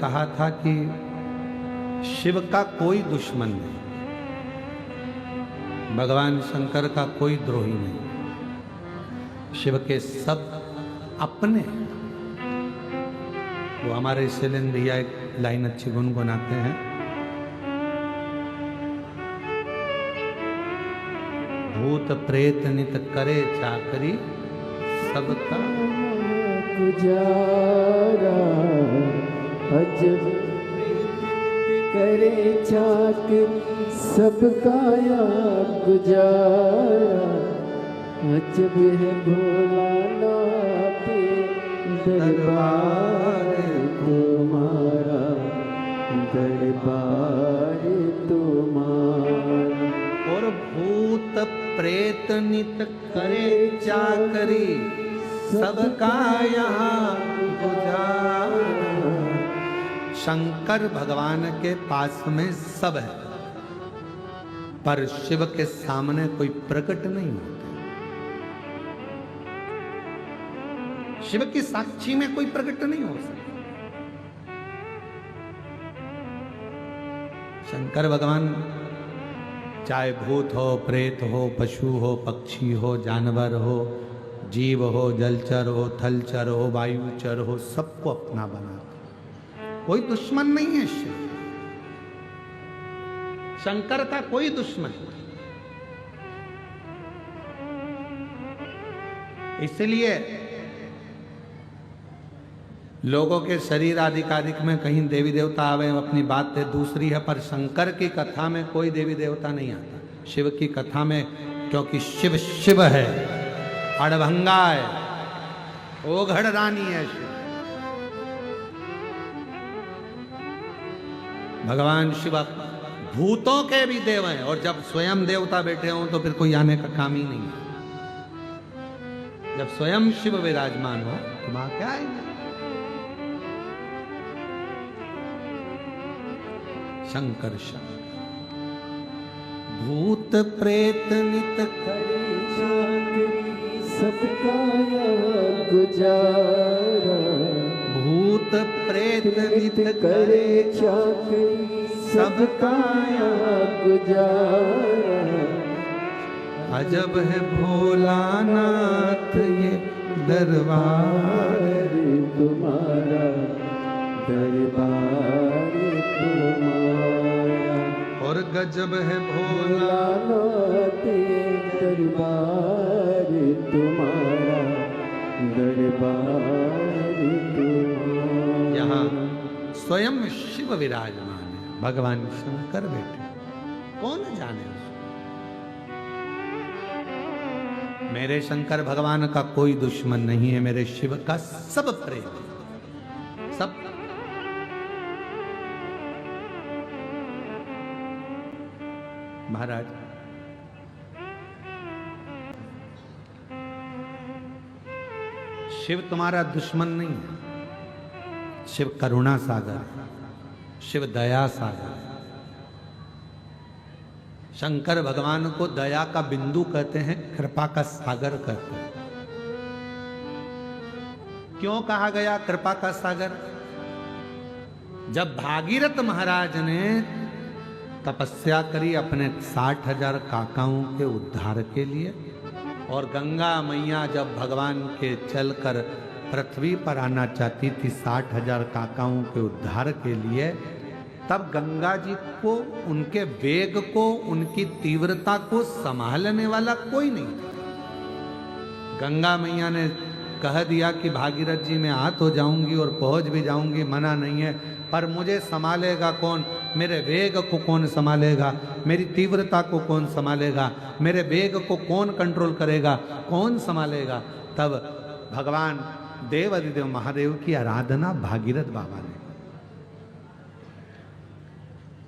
कहा था कि शिव का कोई दुश्मन नहीं, भगवान शंकर का कोई द्रोही नहीं, शिव के सब अपने। वो हमारे शैलेंद्र भैया एक लाइन अच्छी गुनगुनाते हैं, भूत प्रेत नित करे चाकरी सबका गुजारा, अजब करे चाकरी सबका गुजारा, अजब है भोलानाथ दरबार तुम्हारा, दरबार तुम्हारा। और भूत प्रेत नित करे चाकरी सबका यहाँ गुजारा। शंकर भगवान के पास में सब है, पर शिव के सामने कोई प्रकट नहीं होता। शिव की साक्षी में कोई प्रकट नहीं हो सकता। शंकर भगवान चाहे भूत हो, प्रेत हो, पशु हो, पक्षी हो, जानवर हो, जीव हो, जलचर हो, थलचर हो, वायुचर हो, सबको अपना बनाता। कोई दुश्मन नहीं है शिव, शंकर का कोई दुश्मन नहीं। इसलिए लोगों के शरीर आदिकादिक में कहीं देवी देवता आवे अपनी बात है दूसरी है, पर शंकर की कथा में कोई देवी देवता नहीं आता शिव की कथा में, क्योंकि शिव शिव है, अड़भंगा है, ओघड़ रानी है शिव। भगवान शिव भूतों के भी देव हैं, और जब स्वयं देवता बैठे हों तो फिर कोई आने का काम ही नहीं है। जब स्वयं शिव विराजमान हो तो वहां क्या आएंगे। शंकर शंकर भूत प्रेत नित करे चाकरी सबका गुजारा, भूत प्रेत नित करे चाकरी सबका गुजारा, अजब है भोलानाथ ये दरबार तुम्हारा, दरबार तुम्हारा। और गजब है भोलानाथ दरबार तुम्हारा, दरबार तुम्हारा। यहाँ स्वयं शिव विराजमान है, भगवान शंकर बैठे, कौन जाने उसको। मेरे शंकर भगवान का कोई दुश्मन नहीं है, मेरे शिव का सब प्रेम, सब। महाराज शिव तुम्हारा दुश्मन नहीं है, शिव करुणा सागर है, शिव दया सागर है। शंकर भगवान को दया का बिंदु कहते हैं, कृपा का सागर कहते हैं। क्यों कहा गया कृपा का सागर? जब भागीरथ महाराज ने तपस्या करी अपने 60,000 काकाओं के उद्धार के लिए, और गंगा मैया जब भगवान के चलकर पृथ्वी पर आना चाहती थी 60,000 काकाओं के उद्धार के लिए, तब गंगा जी को, उनके वेग को, उनकी तीव्रता को संभालने वाला कोई नहीं था। गंगा मैया ने कह दिया कि भागीरथ जी मैं आ तो जाऊंगी और पहुंच भी जाऊंगी, मना नहीं है, पर मुझे संभालेगा कौन? मेरे वेग को कौन संभालेगा? मेरी तीव्रता को कौन संभालेगा? मेरे वेग को कौन कंट्रोल करेगा? कौन संभालेगा? तब भगवान देवाधिदेव महादेव की आराधना भागीरथ बाबा ने,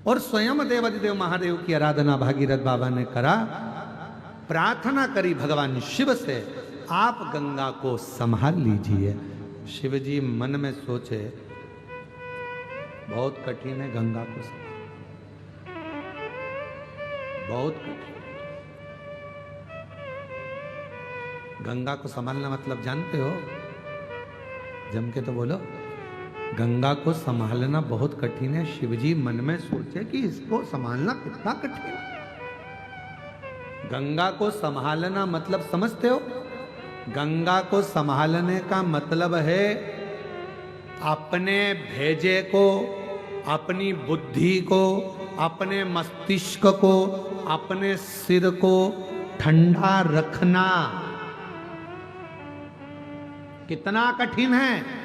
और स्वयं देवाधिदेव महादेव की आराधना भागीरथ बाबा ने करा, प्रार्थना करी भगवान शिव से, आप गंगा को संभाल लीजिए। शिव जी मन में सोचे बहुत कठिन है गंगा को संभालना, बहुत कठिन। गंगा को संभालना मतलब जानते हो? जम के तो बोलो। गंगा को संभालना बहुत कठिन है। शिवजी मन में सोचे कि इसको संभालना कितना कठिन है। गंगा को संभालना मतलब समझते हो? गंगा को संभालने का मतलब है अपने भेजे को, अपनी बुद्धि को, अपने मस्तिष्क को, अपने सिर को ठंडा रखना। कितना कठिन है।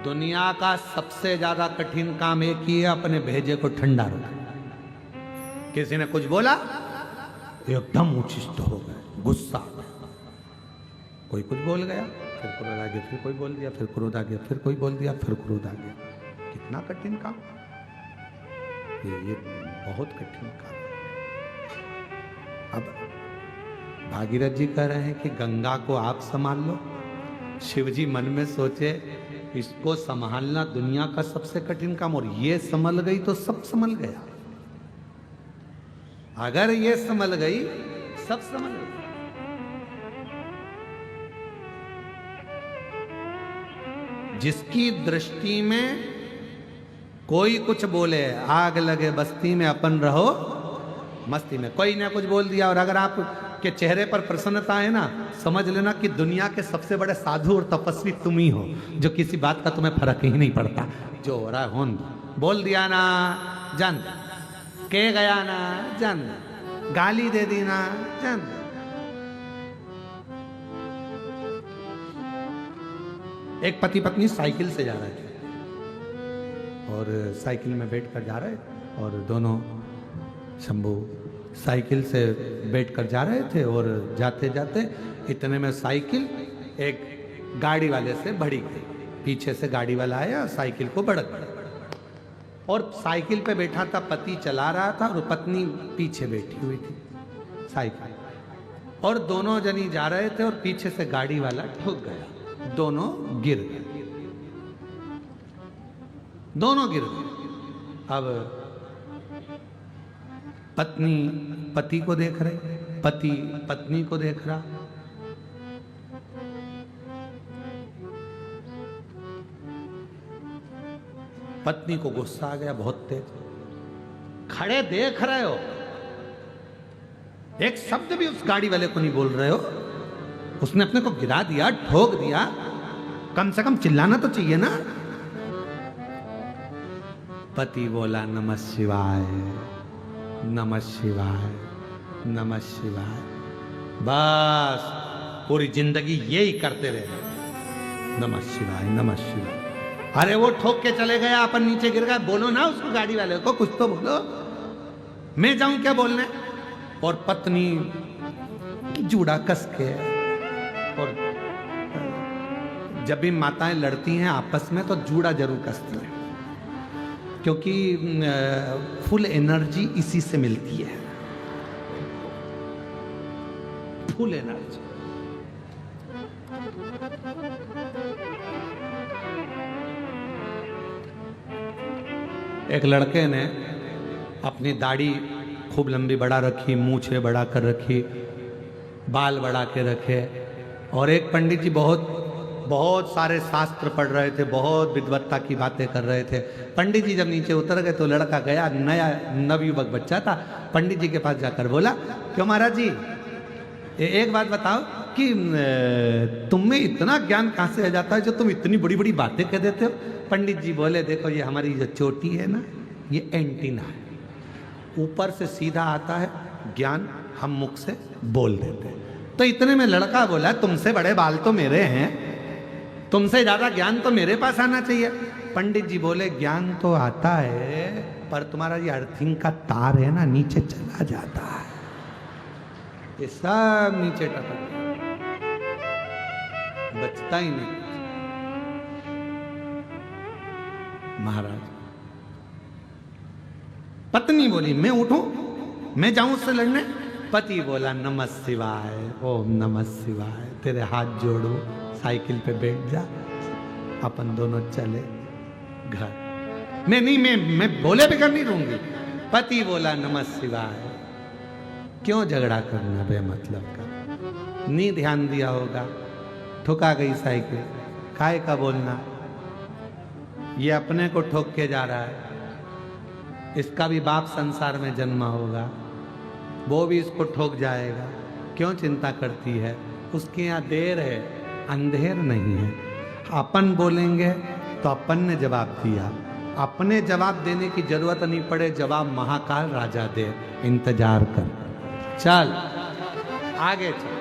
दुनिया का सबसे ज्यादा कठिन काम एक ही है, अपने भेजे को ठंडा रखना। किसी ने कुछ बोला, एकदम उचिष्ट हो गए, गुस्सा आ गया। कोई कुछ बोल गया, फिर क्रोध आ गया, फिर कोई बोल दिया, फिर क्रोध आ गया, फिर कोई बोल दिया, फिर क्रोध आ गया। कितना कठिन काम, ये बहुत कठिन काम। अब भागीरथ जी कह रहे हैं कि गंगा को आप संभाल लो। शिवजी मन में सोचे इसको संभालना दुनिया का सबसे कठिन काम, और ये संभल गई तो सब संभल गया। अगर ये संभल गई, सब संभल गई। जिसकी दृष्टि में कोई कुछ बोले, आग लगे बस्ती में अपन रहो मस्ती में। कोई ने कुछ बोल दिया और अगर आप के चेहरे पर प्रसन्नता है ना, समझ लेना कि दुनिया के सबसे बड़े साधु और तपस्वी तुम ही हो, जो किसी बात का तुम्हें फर्क ही नहीं पड़ता। जो हो रहा है होन दो। बोल दिया ना, जान के गया ना, जान गाली दे दी ना, जान। एक पति पत्नी साइकिल से जा रहे थे और साइकिल में बैठकर जा रहे थे, और दोनों शंभू साइकिल से बैठकर जा रहे थे। और जाते जाते इतने में साइकिल एक गाड़ी वाले से भड़ी गई। पीछे से गाड़ी वाला आया, साइकिल को भड़क गया। और साइकिल पे बैठा था पति, चला रहा था, और पत्नी पीछे बैठी हुई थी साइकिल। और दोनों जनी जा रहे थे और पीछे से गाड़ी वाला ठुक गया। दोनों गिर गए, दोनों गिर गए। अब पत्नी पति को देख रही, पति पत्नी को देख रहा। पत्नी को गुस्सा आ गया बहुत तेज। खड़े देख रहे हो, एक शब्द भी उस गाड़ी वाले को नहीं बोल रहे हो। उसने अपने को गिरा दिया, ठोक दिया, कम से कम चिल्लाना तो चाहिए ना। पति बोला नमः शिवाय, नमः शिवाय, नमः शिवाय। बस पूरी जिंदगी यही करते रहे, नमः शिवाय, नमः शिवाय। अरे वो ठोक के चले गया, अपन नीचे गिर गया। बोलो ना उसको, गाड़ी वाले को कुछ तो बोलो। मैं जाऊं क्या बोलने? और पत्नी जूड़ा कस के, और जब भी माताएं लड़ती हैं आपस में तो जूड़ा जरूर कसती हैं, क्योंकि फुल एनर्जी इसी से मिलती है, फुल एनर्जी। एक लड़के ने अपनी दाढ़ी खूब लंबी बढ़ा रखी, मूछे बढ़ा कर रखी, बाल बढ़ा के रखे, और एक पंडित जी बहुत सारे शास्त्र पढ़ रहे थे, बहुत विद्वत्ता की बातें कर रहे थे। पंडित जी जब नीचे उतर गए तो लड़का गया, नया नवयुवक बच्चा था, पंडित जी के पास जाकर बोला, क्यों महाराज जी, एक बात बताओ कि तुम में इतना ज्ञान कहाँ से आ जाता है जो तुम इतनी बड़ी बड़ी बातें कह देते हो? पंडित जी बोले, देखो ये हमारी जो चोटी है ना, ये एंटीना है, ऊपर से सीधा आता है ज्ञान, हम मुख से बोल देते हैं। तो इतने में लड़का बोला, तुमसे बड़े बाल तो मेरे हैं, तुमसे ज्यादा ज्ञान तो मेरे पास आना चाहिए। पंडित जी बोले, ज्ञान तो आता है, पर तुम्हारा ये अर्थिंग का तार है ना, नीचे चला जाता है, ये सब नीचे टपक बचता ही नहीं। महाराज, पत्नी बोली, मैं उठूं, मैं जाऊं उससे लड़ने? पति बोला, नमः शिवाय, ओम नमः शिवाय, तेरे हाथ जोड़ो, साइकिल पे बैठ जा, अपन दोनों चले घर। मैं बोले बगैर नहीं रहूंगी। पति बोला, नमः शिवाय। क्यों झगड़ा करना बे मतलब का? नहीं ध्यान दिया होगा, ठुका गई साइकिल, काय का बोलना, ये अपने को ठोक के जा रहा है, इसका भी बाप संसार में जन्मा होगा, वो भी इसको ठोक जाएगा, क्यों चिंता करती है? उसके यहाँ देर है, अंधेर नहीं है। अपन बोलेंगे तो अपन ने जवाब दिया, अपने जवाब देने की जरूरत नहीं पड़े, जवाब महाकाल राजा दे, इंतजार कर। चल आगे चल।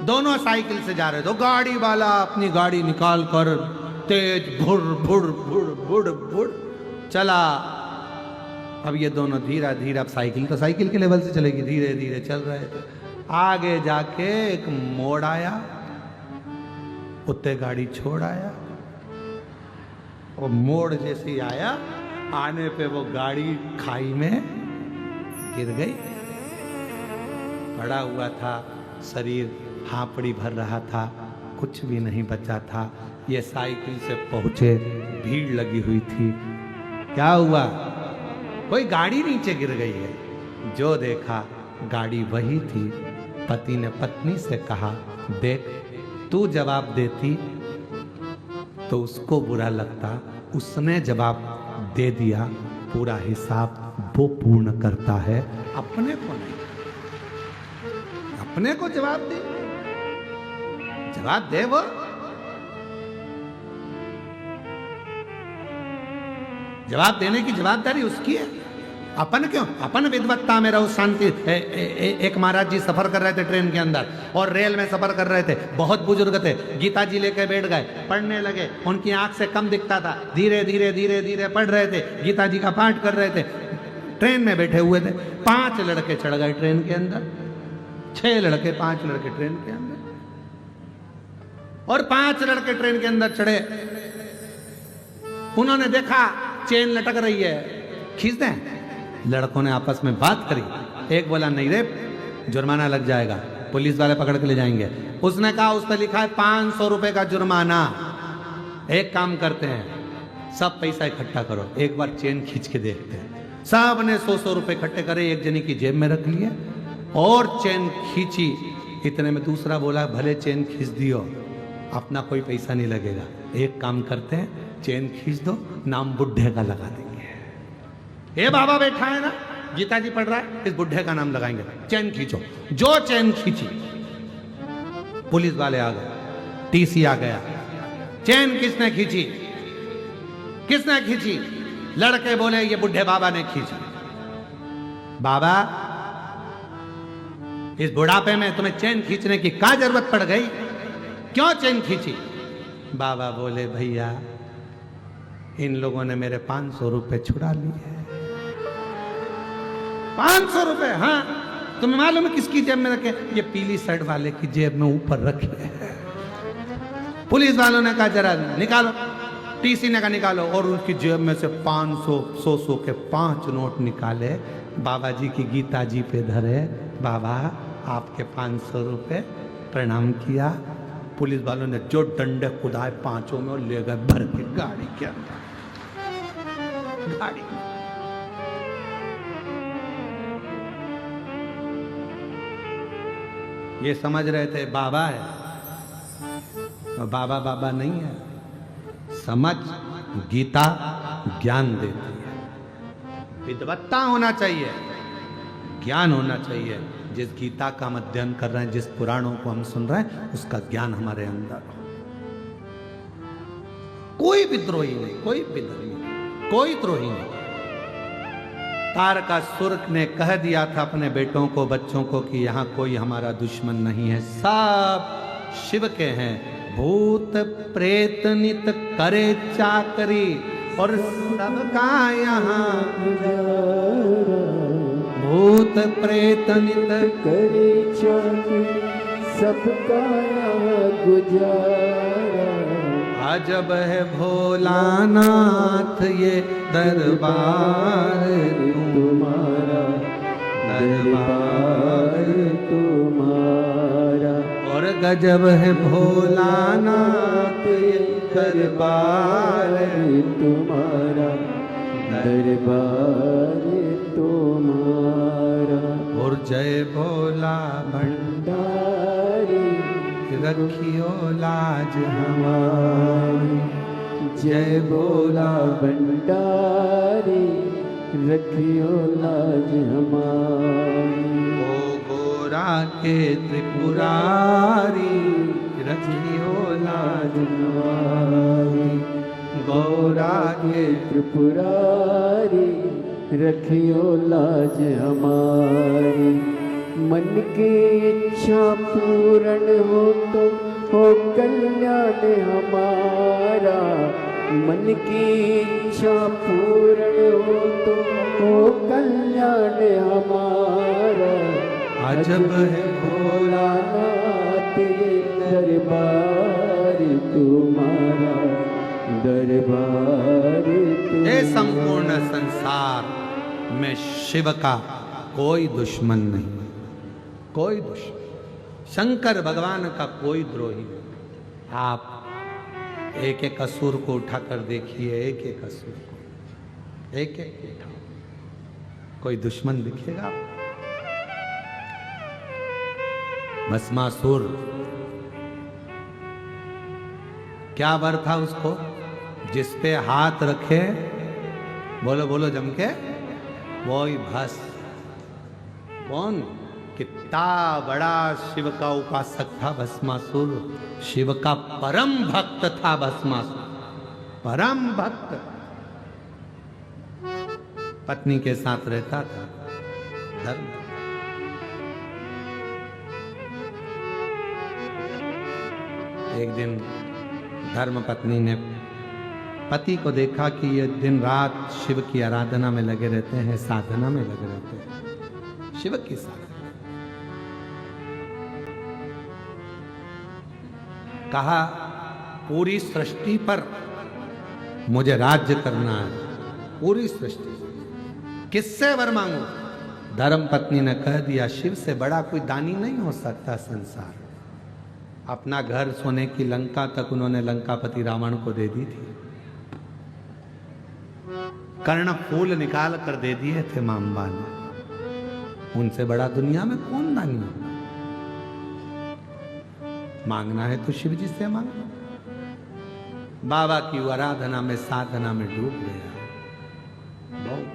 दोनों साइकिल से जा रहे तो गाड़ी वाला अपनी गाड़ी निकाल कर तेज भुड़ भुड़ भुड़ भुड़ भुड़ चला। अब ये दोनों धीरे धीरे, अब साइकिल तो साइकिल के लेवल से चलेगी, धीरे धीरे चल रहे थे। आगे जाके एक मोड़ आया, उत्ते गाड़ी छोड़ आया, और मोड़ जैसे ही आया, आने पे वो गाड़ी खाई में गिर गई। पड़ा हुआ था, शरीर हांपड़ी भर रहा था, कुछ भी नहीं बचा था। ये साइकिल से पहुंचे, भीड़ लगी हुई थी। क्या हुआ? कोई गाड़ी नीचे गिर गई है। जो देखा गाड़ी वही थी। पति ने पत्नी से कहा, देख तू जवाब देती तो उसको बुरा लगता, उसने जवाब दे दिया, पूरा हिसाब वो पूर्ण करता है, अपने को नहीं। अपने को जवाब दे, जवाब दे वो। जवाब देने की जवाबदारी उसकी है, अपन क्यों? अपन विद्वत्ता में रहो, शांति। एक महाराज जी सफर कर रहे थे ट्रेन के अंदर, और रेल में सफर कर रहे थे, बहुत बुजुर्ग थे, गीता जी लेके बैठ गए, पढ़ने लगे। उनकी आंख से कम दिखता था, धीरे धीरे धीरे धीरे पढ़ रहे थे, गीता जी का पाठ कर रहे थे। ट्रेन में बैठे हुए थे, 5 लड़के चढ़ गए ट्रेन के अंदर, 6 लड़के 5 लड़के ट्रेन के अंदर, और 5 लड़के ट्रेन के अंदर चढ़े। उन्होंने देखा चेन लटक रही है, खींच दें। लड़कों ने आपस में बात करी। एक बोला, नहीं रे, जुर्माना लग जाएगा, पुलिस वाले पकड़ के ले जाएंगे। उसने कहा, उस पर लिखा है 500 रुपए का जुर्माना। एक काम करते हैं, सब पैसा इकट्ठा करो, एक बार चेन खींच के देखते हैं। सब ने 100 रुपए इकट्ठे करे, एक जनी की जेब में रख लिए और चेन खींची। इतने में दूसरा बोला, भले चेन खींच दियो, अपना कोई पैसा नहीं लगेगा, एक काम करते हैं, चेन खींच दो, नाम बुढ़े का लगा देंगे। ये बाबा बैठा है ना, गीता जी पढ़ रहा है, इस बुढ़े का नाम लगाएंगे, चेन खींचो। जो चेन खींची, पुलिस वाले आ गए, टीसी आ गया। चेन किसने खींची? किसने खींची? लड़के बोले, ये बुढ़े बाबा ने खींची। बाबा, इस बुढ़ापे में तुम्हें चेन खींचने की क्या जरूरत पड़ गई? क्यों चेन खींची? बाबा बोले, भैया इन लोगों ने मेरे 500 रुपए छुड़ा लिए। 500 रुपए? हाँ, तुम्हें मालूम है किसकी जेब में रखे? ये पीली शर्ट वाले की जेब में ऊपर रखे। पुलिस वालों ने कहा, जरा निकालो। टीसी ने कहा, निकालो। और उसकी जेब में से 500 100 के 5 नोट निकाले, बाबा जी की गीता जी पे धरे। बाबा, आपके 500 रुपए, प्रणाम किया। पुलिस वालों ने जो डंडे खुदाए 5 में, और ले गए भर के गाड़ी के अंदर। गाड़ी ये समझ रहे थे बाबा है, और बाबा बाबा नहीं है। समझ, गीता ज्ञान देती है। विद्वत्ता होना चाहिए, ज्ञान होना चाहिए। जिस गीता का हम अध्ययन कर रहे हैं, जिस पुराणों को हम सुन रहे हैं, उसका ज्ञान हमारे अंदर हो। कोई विद्रोही नहीं, कोई विद्रोही नहीं, कोई द्रोही नहीं। तारकासुर ने कह दिया था अपने बेटों को, बच्चों को, कि यहां कोई हमारा दुश्मन नहीं है, सब शिव के हैं। भूत प्रेत नित करे चाकरी, और सबका यहाँ भूत प्रेत नित करे चाकरी, सबका यहाँ गुजारा। अजब है भोलानाथ ये दरबार तुम्हारा, दरबार तुम्हारा। और गजब है भोलानाथ ये दरबार तुम्हारा, दरबार तुम्हारा। और जय भोला भंडारी रखियो लाज हमारी। जय बोला भंडारी, रखियो लाज हमारी। ओ गोरा के त्रिपुरारी, रखियो लाज हमारी। गौरा के त्रिपुरारी, रखियो लाज हमारी। मन की इच्छा पूर्ण हो तो हो कल्याण हमारा। मन की इच्छा पूर्ण हो तो हो कल्याण हमारा। अजब है भोलानाथ ये दरबार तुम्हारा, दरबार ये संपूर्ण संसार में शिव का कोई दुश्मन नहीं, कोई दुश्मन, शंकर भगवान का कोई द्रोही नहीं। आप एक एक असुर को उठाकर देखिए, एक एक असुर को, एक एक उठाओ, कोई दुश्मन दिखेगा? भस्मासुर, क्या वर था उसको? जिस पे हाथ रखे, बोलो बोलो जम के, वही भस्म। कौन? कितना बड़ा शिव का उपासक था भस्मासुर, शिव का परम भक्त था भस्मासुर, परम भक्त। पत्नी के साथ रहता था, धर्म। एक दिन धर्म पत्नी ने पति को देखा कि ये दिन रात शिव की आराधना में लगे रहते हैं, साधना में लगे रहते हैं, शिव की साधना। कहा पूरी सृष्टि पर मुझे राज्य करना है, पूरी सृष्टि, किससे वर मांगू? धर्म पत्नी ने कह दिया, शिव से बड़ा कोई दानी नहीं हो सकता संसार। अपना घर सोने की लंका तक उन्होंने लंकापति रावण को दे दी थी, कर्ण फूल निकाल कर दे दिए थे मांबा ने। उनसे बड़ा दुनिया में कौन दानी है? मांगना है तो शिव जी से मांगो। बाबा की आराधना में, साधना में डूब गया बहुत।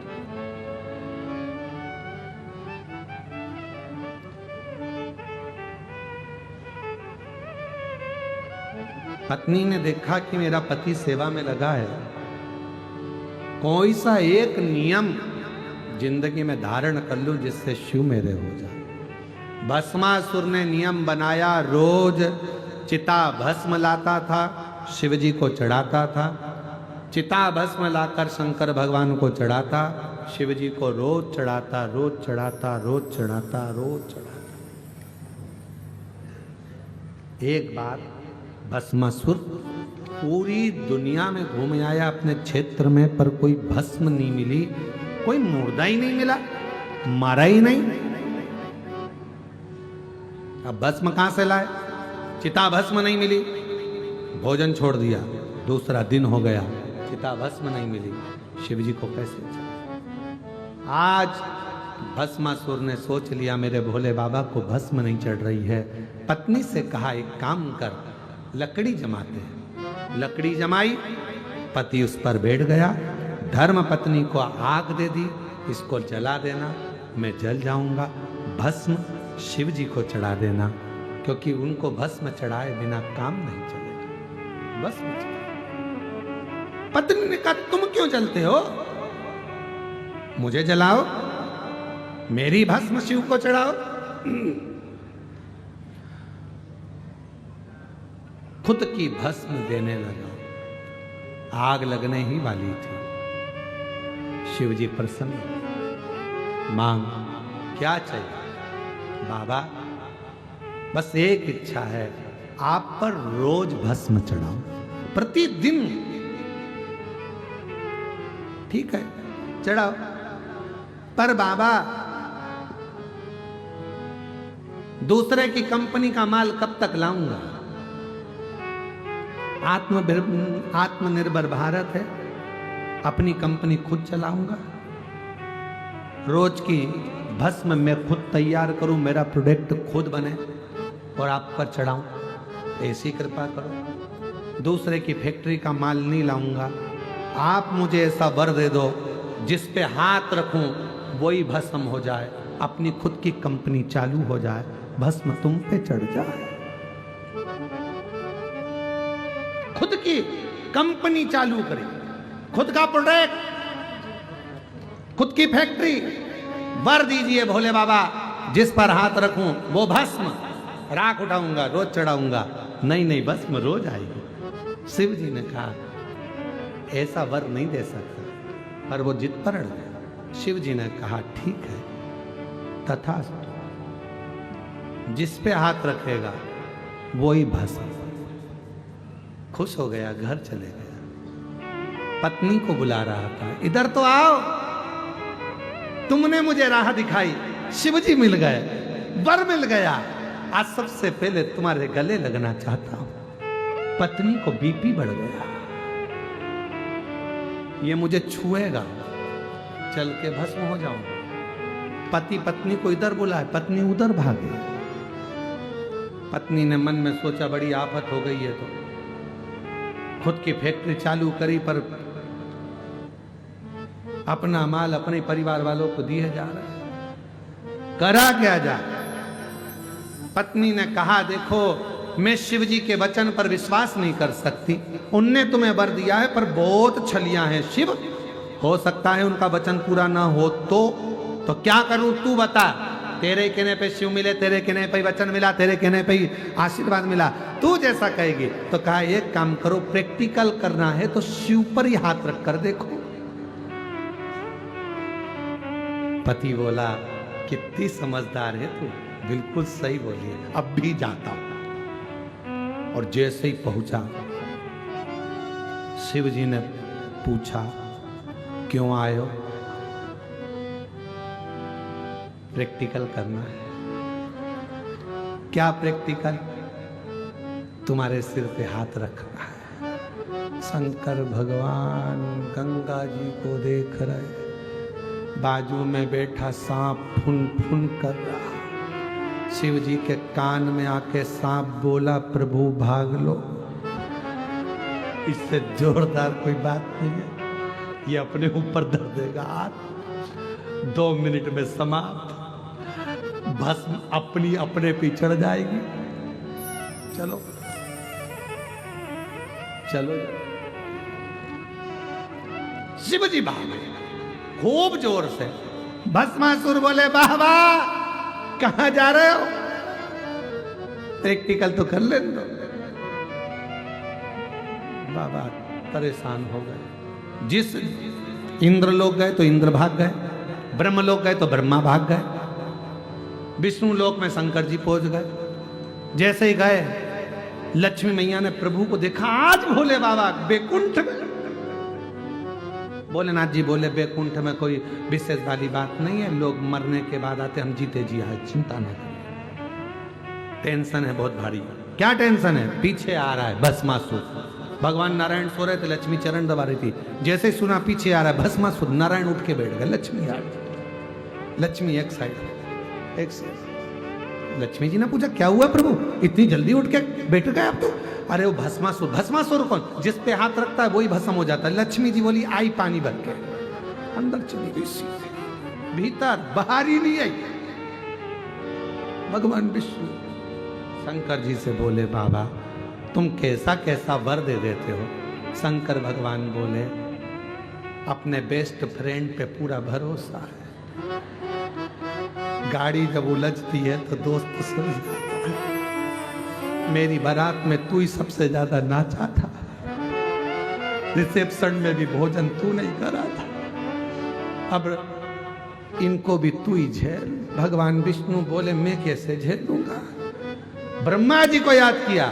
पत्नी ने देखा कि मेरा पति सेवा में लगा है, कोई सा एक नियम जिंदगी में धारण कर लूं जिससे शिव मेरे हो जाए। भस्मासुर ने नियम बनाया, रोज चिता भस्म लाता था, शिव जी को चढ़ाता था। चिता भस्म लाकर शंकर भगवान को चढ़ाता, शिव जी को रोज चढ़ाता, रोज चढ़ाता, रोज चढ़ाता, रोज चढ़ाता। एक बार भस्मासुर पूरी दुनिया में घूम आया अपने क्षेत्र में, पर कोई भस्म नहीं मिली, कोई मुर्दा ही नहीं मिला, मारा ही नहीं। अब भस्म कहां से लाए? चिता भस्म नहीं मिली, भोजन छोड़ दिया, दूसरा दिन हो गया, चिता भस्म नहीं मिली, शिव जी को कैसे चढ़ाए? आज भस्मासुर ने सोच लिया मेरे भोले बाबा को भस्म नहीं चढ़ रही है। पत्नी से कहा एक काम कर, लकड़ी जमाते हैं। लकड़ी जमाई, पति उस पर बैठ गया। धर्म पत्नी को आग दे दी, इसको जला देना, मैं जल जाऊंगा। भस्म शिव जी को चढ़ा देना, क्योंकि उनको भस्म चढ़ाए बिना काम नहीं चलेगा। भस्म चढ़ा। पत्नी ने कहा तुम क्यों जलते हो? मुझे जलाओ, मेरी भस्म शिव को चढ़ाओ। खुद की भस्म देने लगा, आग लगने ही वाली थी। शिव जी प्रसन्न, मांग क्या चाहिए? बाबा बस एक इच्छा है, आप पर रोज भस्म चढ़ाओ, प्रतिदिन। ठीक है चढ़ाओ, पर बाबा दूसरे की कंपनी का माल कब तक लाऊंगा? आत्मनिर्भर भारत है, अपनी कंपनी खुद चलाऊंगा। रोज की भस्म मैं खुद तैयार करूं, मेरा प्रोडक्ट खुद बने और आप पर चढ़ाऊं। ऐसी कृपा करो, दूसरे की फैक्ट्री का माल नहीं लाऊंगा, आप मुझे ऐसा वर दे दो जिस पे हाथ रखूं वही भस्म हो जाए, अपनी खुद की कंपनी चालू हो जाए, भस्म तुम पे चढ़ जाए। खुद की कंपनी चालू करें, खुद का प्रोडक्ट, खुद की फैक्ट्री, वर दीजिए भोले बाबा, जिस पर हाथ रखूं वो भस्म, राख उठाऊंगा, रोज चढ़ाऊंगा। नहीं नहीं, भस्म रोज आएगी। शिव जी ने कहा ऐसा वर नहीं दे सकता, पर वो जिद पर अड़ गया। शिव जी ने कहा ठीक है, तथास्तु, जिस पे हाथ रखेगा वही भस्म। खुश हो गया, घर चले गया। पत्नी को बुला रहा था, इधर तो आओ, तुमने मुझे राह दिखाई, शिव जी मिल गए, वर मिल गया, आज सबसे पहले तुम्हारे गले लगना चाहता हूं। पत्नी को बीपी बढ़ गया, ये मुझे छुएगा, चल के भस्म हो जाऊंगा। पति पत्नी को इधर बुलाए, पत्नी उधर भागे। पत्नी ने मन में सोचा बड़ी आफत हो गई है, तो खुद की फैक्ट्री चालू करी, पर अपना माल अपने परिवार वालों को दिए जा रहा है, करा क्या जाए। पत्नी ने कहा देखो, मैं शिव जी के वचन पर विश्वास नहीं कर सकती, उनने तुम्हें वर दिया है पर बहुत छलियां हैं शिव, हो सकता है उनका वचन पूरा ना हो तो क्या करूं तू बता। तेरे कहने पे शिव मिले, तेरे कहने पे वचन मिला, तेरे कहने पे आशीर्वाद मिला, तू जैसा कहेगी। तो कहा एक काम करो, प्रैक्टिकल करना है तो शिव पर ही हाथ रख कर देखो। पति बोला कितनी समझदार है तू, बिल्कुल सही बोली है, अब भी जाता हूं। और जैसे ही पहुंचा, शिव जी ने पूछा क्यों आए हो? प्रैक्टिकल करना है। क्या प्रैक्टिकल? तुम्हारे सिर पे हाथ रखना है। शंकर भगवान गंगा जी को देख रहे, बाजू में बैठा सांप फुन फुन कर रहा। शिव जी के कान में आके सांप बोला प्रभु भाग लो। इससे जोरदार कोई बात नहीं है, ये अपने ऊपर धर देगा हाथ, 2 मिनट में समाप्त, भस्म अपनी अपने पे चढ़ जाएगी। चलो चलो, शिव जी भागे खूब जोर से। भस्मासुर बोले वाह वाह, कहां जा रहे हो? प्रैक्टिकल तो कर लेने दो। बाबा परेशान हो गए। जिस इंद्र लोग गए तो इंद्र भाग गए, ब्रह्म लोग गए तो ब्रह्मा भाग गए, विष्णु लोक में शंकर जी पहुंच गए। जैसे ही गए, लक्ष्मी मैया ने प्रभु को देखा, आज भोले बाबा बैकुंठ में। भोलेनाथ जी बोले बैकुंठ में कोई विशेष वाली बात नहीं है, लोग मरने के बाद आते, हम जीते जी आए, चिंता न करें। टेंशन है बहुत भारी। क्या टेंशन है? पीछे आ रहा है भस्मासुर। भगवान नारायण सो रहे थे, लक्ष्मी चरण दबा रही थी, जैसे ही सुना पीछे आ रहा है भस्मासुर, नारायण उठ के बैठ गए, लक्ष्मी आ गई। लक्ष्मी एक साइड। लक्ष्मी जी ने पूछा क्या हुआ प्रभु, इतनी जल्दी उठ के बैठ गए आप तो? अरे वो भस्मासुर। भस्मासुर कौन? जिस पे हाथ रखता है वही भस्म हो जाता है। लक्ष्मी जी बोली आई पानी भर के, अंदर चली गई सीधे, भीतर, बाहर ही नहीं आई। भगवान विष्णु शंकर जी से बोले बाबा तुम कैसा कैसा वर दे देते हो? शंकर भगवान बोले अपने बेस्ट फ्रेंड पे पूरा भरोसा है, गाड़ी जब उलझती है तो दोस्त सुन जाता है। मेरी बारात में तू ही सबसे ज्यादा नाचा था, रिसेप्शन में भी भोजन तू नहीं करा था, अब इनको भी तू ही झेल। भगवान विष्णु बोले मैं कैसे झेलूंगा? ब्रह्मा जी को याद किया।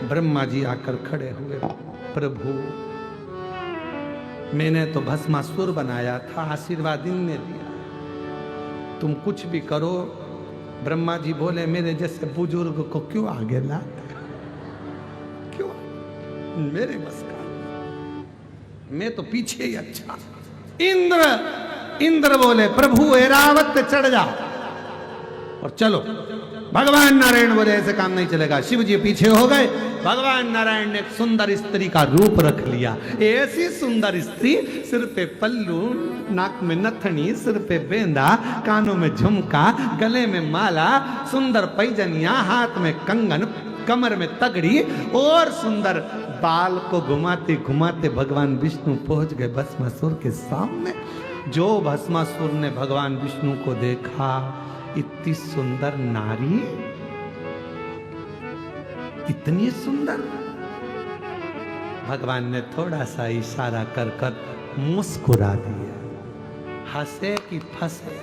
ब्रह्मा जी आकर खड़े हुए, प्रभु मैंने तो भस्मासुर बनाया था, आशीर्वाद इनने दिया, तुम कुछ भी करो। ब्रह्मा जी बोले मेरे जैसे बुजुर्ग को क्यों आगे लाते? क्यों? मेरे बस का, मैं तो पीछे ही अच्छा। इंद्र बोले प्रभु ऐरावत पे चढ़ जाओ और चलो। भगवान नारायण बोले ऐसे काम नहीं चलेगा। शिव जी पीछे हो गए। भगवान नारायण ने एक सुंदर स्त्री का रूप रख लिया। ऐसी सुंदर स्त्री, सिर पे पल्लू, नाक में नथनी, सिर पे बेंदा, कानों में झुमका, गले में माला, सुंदर पैजनिया, हाथ में कंगन, कमर में तगड़ी और सुंदर बाल को घुमाते घुमाते भगवान विष्णु पहुंच गए भस्मासुर के सामने। जो भस्मासुर ने भगवान विष्णु को देखा, इतनी सुंदर नारी, इतनी सुंदर, भगवान ने थोड़ा सा इशारा कर कर मुस्कुरा दिया। हंसे कि फंसे,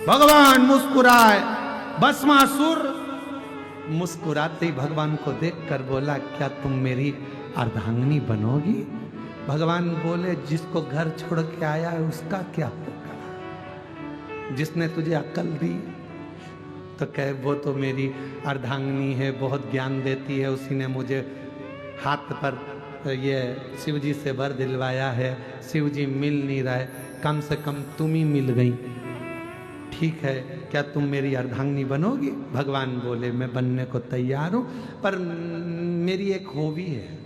भगवान मुस्कुराए। भस्मासुर मुस्कुराते ही भगवान को देखकर बोला, क्या तुम मेरी अर्धांगिनी बनोगी? भगवान बोले, जिसको घर छोड़ के आया है उसका क्या होगा? जिसने तुझे अक्ल दी तो कहे वो तो मेरी अर्धांगिनी है, बहुत ज्ञान देती है, उसी ने मुझे हाथ पर ये शिव जी से वर दिलवाया है। शिव जी मिल नहीं रहे, कम से कम तुम ही मिल गई। ठीक है, क्या तुम मेरी अर्धांगिनी बनोगी? भगवान बोले, मैं बनने को तैयार हूं, पर मेरी एक हॉबी है,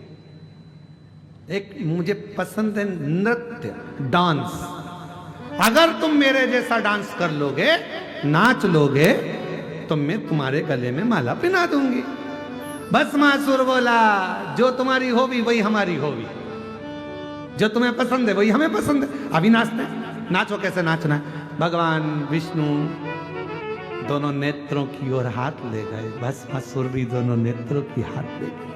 एक मुझे पसंद है नृत्य, डांस। अगर तुम मेरे जैसा डांस कर लोगे, नाच लोगे, तो मैं तुम्हारे गले में माला पहना दूंगी। भस्मासुर बोला, जो तुम्हारी हॉबी वही हमारी हॉबी, जो तुम्हें पसंद है वही हमें पसंद है। अभी नाचते, नाचो, कैसे नाचना है? भगवान विष्णु दोनों नेत्रों की ओर हाथ ले गए। भस्मासुर भी दोनों नेत्रों की हाथ ले गए।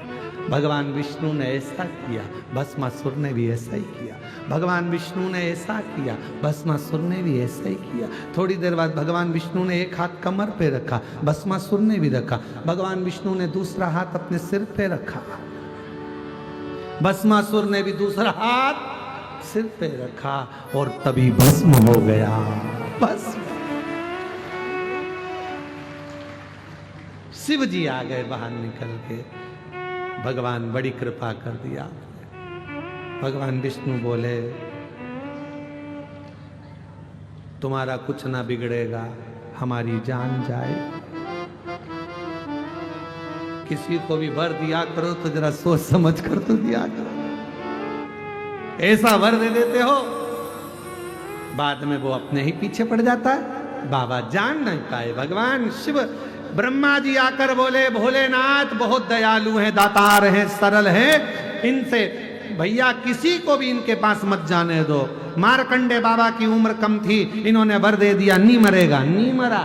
भगवान विष्णु ने ऐसा किया, भस्मासुर ने भी ऐसा ही किया। भगवान विष्णु ने ऐसा किया, भस्मासुर ने भी ऐसा ही किया। थोड़ी देर बाद भगवान विष्णु ने एक हाथ कमर पे रखा, भस्मासुर ने भी रखा। भगवान विष्णु ने दूसरा हाथ अपने सिर पे रखा, भस्मासुर ने भी दूसरा हाथ सिर पे रखा, और तभी भस्म हो गया। भस्म। शिव जी आ गए बाहर निकल के। भगवान बड़ी कृपा कर दिया। भगवान विष्णु बोले, तुम्हारा कुछ ना बिगड़ेगा, हमारी जान जाए। किसी को भी वर दिया करो तो जरा सोच समझ कर तो दिया करो। ऐसा वर दे देते हो, बाद में वो अपने ही पीछे पड़ जाता है, बाबा जान नहीं पाए। भगवान शिव, ब्रह्मा जी आकर बोले, भोलेनाथ बहुत दयालु हैं, दातार हैं, सरल हैं, इनसे भैया किसी को भी इनके पास मत जाने दो। मार्कंडे बाबा की उम्र कम थी, इन्होंने वर दे दिया, नहीं मरेगा, नहीं मरा।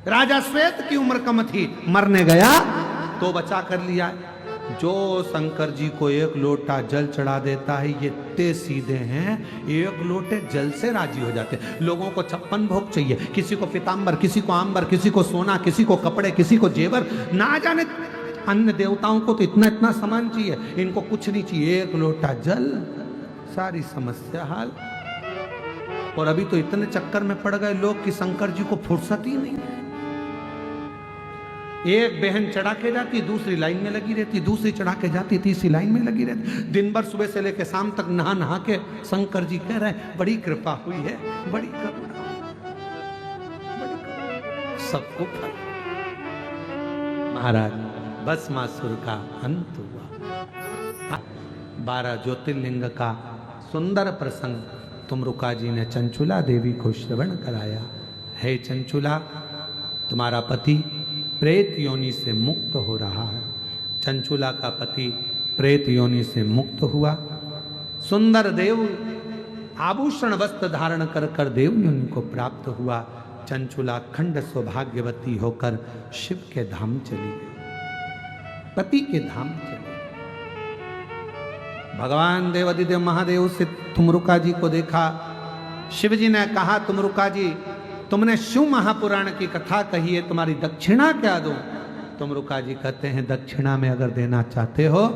राजा श्वेत की उम्र कम थी, मरने गया तो बचा कर लिया। जो शंकर जी को एक लोटा जल चढ़ा देता है, ये इतने सीधे हैं, एक लोटे जल से राजी हो जाते हैं। लोगों को 56 भोग चाहिए, किसी को पीतांबर, किसी को आंबर, किसी को सोना, किसी को कपड़े, किसी को जेवर, ना जाने अन्य देवताओं को तो इतना इतना सामान चाहिए, इनको कुछ नहीं चाहिए, एक लोटा जल, सारी समस्या हाल। और अभी तो इतने चक्कर में पड़ गए लोग कि शंकर जी को फुर्सत ही नहीं है। एक बहन चढ़ा के जाती, दूसरी लाइन में लगी रहती, दूसरी चढ़ा के जाती, तीसरी लाइन में लगी रहती। दिन भर सुबह से लेकर शाम तक नहा नहा के शंकर जी कह रहे हैं, बड़ी कृपा हुई है, बड़ी करुणा, सबको फल। महाराज, भस्मासुर का अंत हुआ। 12 ज्योतिर्लिंग का सुंदर प्रसंग तुमरुका जी ने चंचुला देवी को श्रवण कराया। हे चंचुला, तुम्हारा पति प्रेत योनि से मुक्त हो रहा है। चंचुला का पति प्रेत योनि से मुक्त हुआ। सुंदर देव आभूषण वस्त्र धारण कर कर देव योनि को प्राप्त हुआ। चंचुला खंड सौभाग्यवती होकर शिव के धाम चली गई, पति के धाम चली। भगवान देवादिदेव महादेव से तुमरुका जी को देखा। शिव जी ने कहा, तुमरुका जी, तुमने शिव महापुराण की कथा कही है, तुम्हारी दक्षिणा क्या दूं? तुमरुका जी कहते हैं, दक्षिणा में अगर देना चाहते हो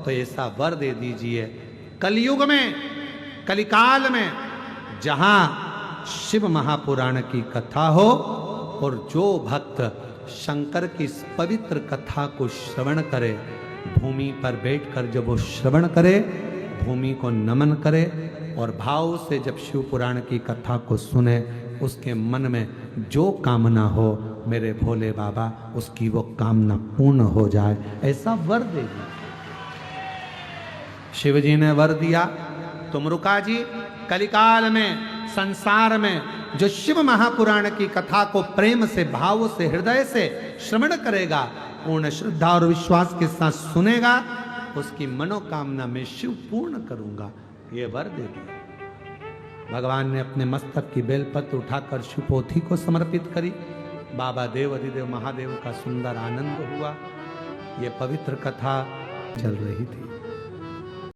तो ऐसा वर दे दीजिए, कलयुग में, कलिकाल में, जहां शिव महापुराण की कथा हो और जो भक्त शंकर की इस पवित्र कथा को श्रवण करे, भूमि पर बैठकर जब वो श्रवण करे, भूमि को नमन करे और भाव से जब शिव पुराण की कथा को सुने उसके मन में जो कामना हो मेरे भोले बाबा उसकी वो कामना पूर्ण हो जाए, ऐसा वर देगी। शिव जी ने वर दिया। तुमरुका जी कलिकाल में संसार में जो शिव महापुराण की कथा को प्रेम से, भाव से, हृदय से श्रवण करेगा, पूर्ण श्रद्धा और विश्वास के साथ सुनेगा, उसकी मनोकामना में शिव पूर्ण करूंगा, ये वर दे दिया। भगवान ने अपने मस्तक की बेलपत्र उठाकर शिवपोथी को समर्पित करी। बाबा देव अधिदेव महादेव का सुंदर आनंद हुआ। ये पवित्र कथा चल रही थी।